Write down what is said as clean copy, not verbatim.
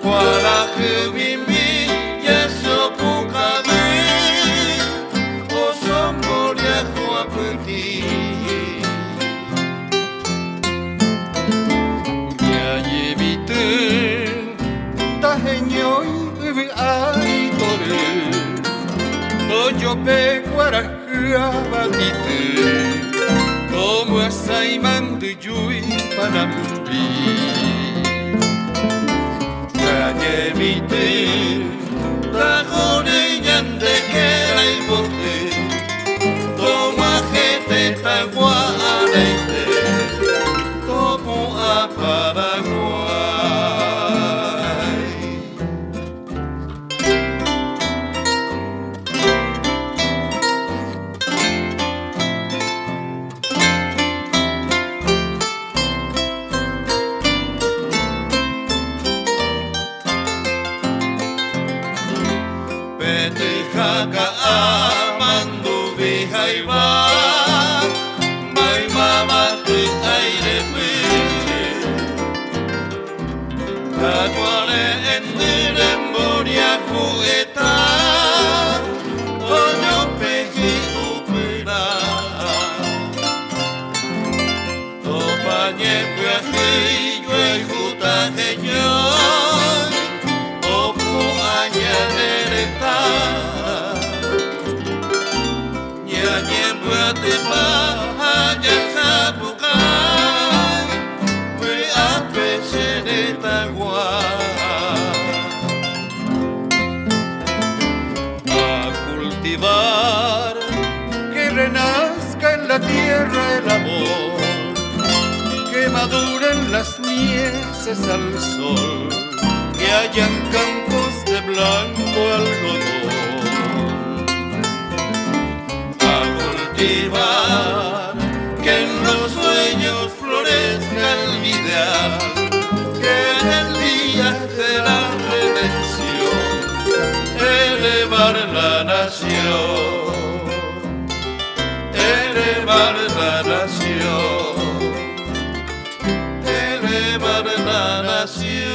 Voilà que mimi ya sopukabe o somboria kwa puti ya yebitu tahenyoi ubi ai toru tojo pe kwara hua batitu tomu asai mandu jui panambi Yemite, tajone ñande que la bote, toma gente taguareite, tomo a Paraguay. Petejaka amandu bihaiba Mai mama te aire pe Kakuale endire moria kueta Onyo pehi upira Topanye puahi yue huta henyoi Opu anyane Nyanyi buati bahaya sabukai We ape sede tagua A cultivar Que renazca en la tierra el amor Que maduren las mieses al sol Que hayan campos de blanco algodón A cultivar que en los sueños florezca el ideal Que en el día de la redención elevar la nación Elevar la nación Elevar la nación